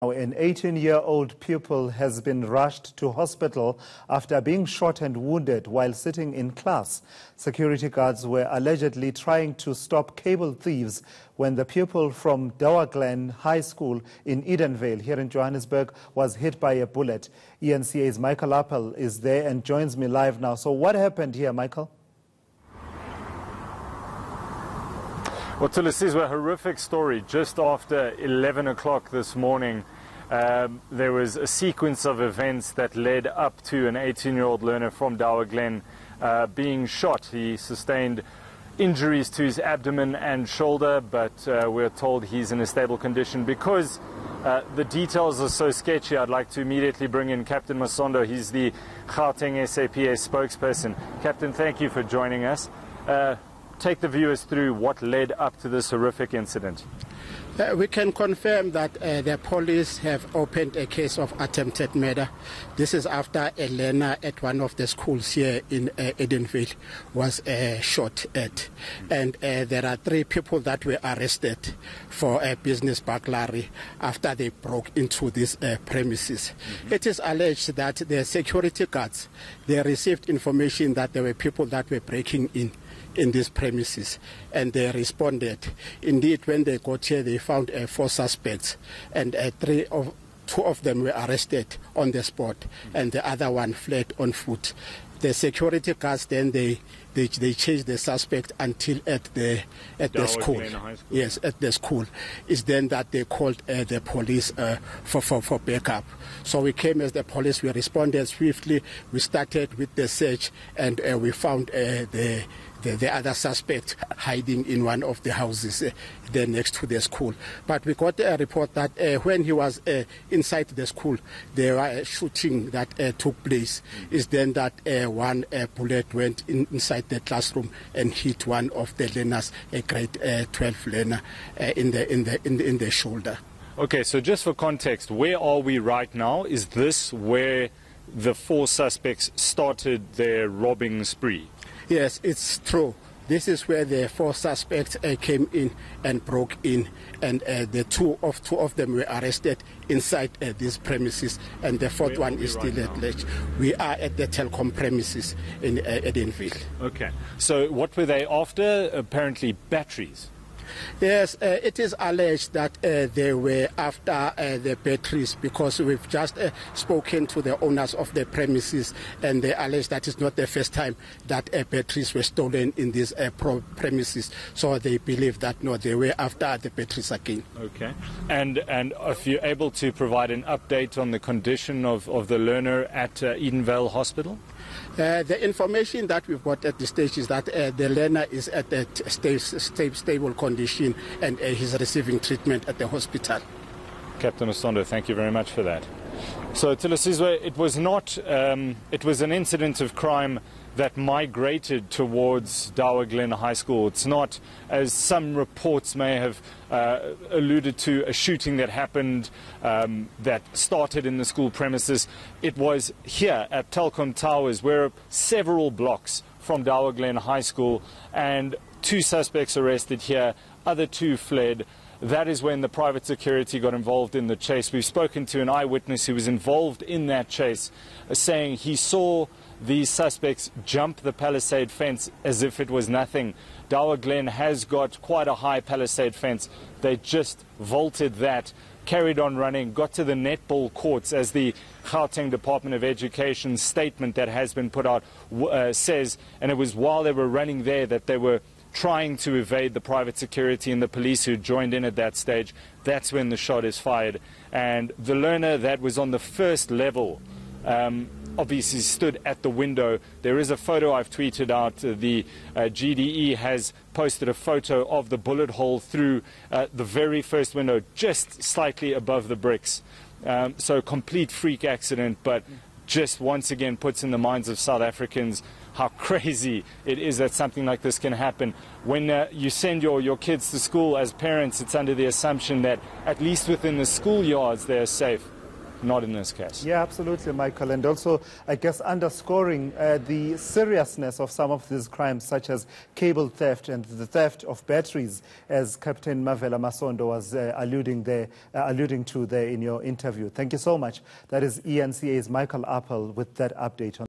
An 18-year-old pupil has been rushed to hospital after being shot and wounded while sitting in class. Security guards were allegedly trying to stop cable thieves when the pupil from Dowerglen High School in Edenvale here in Johannesburg was hit by a bullet. eNCA's Michael Appel is there and joins me live now. So what happened here, Michael? Well, this is a horrific story. Just after 11 o'clock this morning, there was a sequence of events that led up to an 18-year-old learner from Dowerglen being shot. He sustained injuries to his abdomen and shoulder, but we're told he's in a stable condition. Because the details are so sketchy, I'd like to immediately bring in Captain Masondo. He's the Gauteng SAPA spokesperson. Captain, thank you for joining us. Take the viewers through what led up to this horrific incident. We can confirm that the police have opened a case of attempted murder. This is after a learner at one of the schools here in Edenvale was shot at. And there are 3 people that were arrested for a business burglary after they broke into these premises. It is alleged that the security guards, they received information that there were people that were breaking in these premises, and they responded. Indeed, when they got here, they found 4 suspects, and 2 of them were arrested on the spot, and the other one fled on foot. The security guards then they chased the suspect until at the school. Yes, at the school. It's then that they called the police for backup. So we came as the police. We responded swiftly. We started with the search, and we found the other suspect hiding in one of the houses there next to the school. But we got a report that when he was inside the school, there was a shooting that took place. It's then that one bullet went inside the classroom and hit one of the learners, a grade 12 learner, in the shoulder. Okay, so just for context, where are we right now? Is this where the 4 suspects started their robbing spree? Yes, it's true. This is where the 4 suspects came in and broke in, and the two of them were arrested inside these premises, and the 4th one is still at large. We are at the telecom premises in Edenvale. Okay, so what were they after? Apparently batteries. Yes, it is alleged that they were after the batteries, because we've just spoken to the owners of the premises, and they allege that it's not the first time that batteries were stolen in these premises. So they believe that, no, they were after the batteries again. Okay. And if you're able to provide an update on the condition of the learner at Edenvale Hospital? The information that we've got at this stage is that the learner is at a stable condition, and he's receiving treatment at the hospital. Captain Masondo, thank you very much for that. So, Tilisizwe, it was not, it was an incident of crime that migrated towards Dowerglen High School. It's not, as some reports may have alluded to, a shooting that happened that started in the school premises. It was here at Telkom Towers, where several blocks from Dowerglen High School, and 2 suspects arrested here, other 2 fled. That is when the private security got involved in the chase. We've spoken to an eyewitness who was involved in that chase, saying he saw these suspects jump the palisade fence as if it was nothing. Dowerglen has got quite a high palisade fence. They just vaulted that, carried on running, got to the netball courts, as the Gauteng Department of Education statement that has been put out says, and it was while they were running there that they were trying to evade the private security and the police who joined in at that stage. That's when the shot is fired. And the learner that was on the 1st level obviously stood at the window. There is a photo I've tweeted out. The GDE has posted a photo of the bullet hole through the very first window, just slightly above the bricks. So complete freak accident, but just once again puts in the minds of South Africans how crazy it is that something like this can happen. When you send your kids to school, as parents, it's under the assumption that at least within the schoolyards they're safe. not in this case. Yeah, absolutely, Michael. And also, I guess, underscoring the seriousness of some of these crimes, such as cable theft and the theft of batteries, as Captain Mavela Masondo was alluding to there in your interview. Thank you so much. That is eNCA's Michael Appel with that update on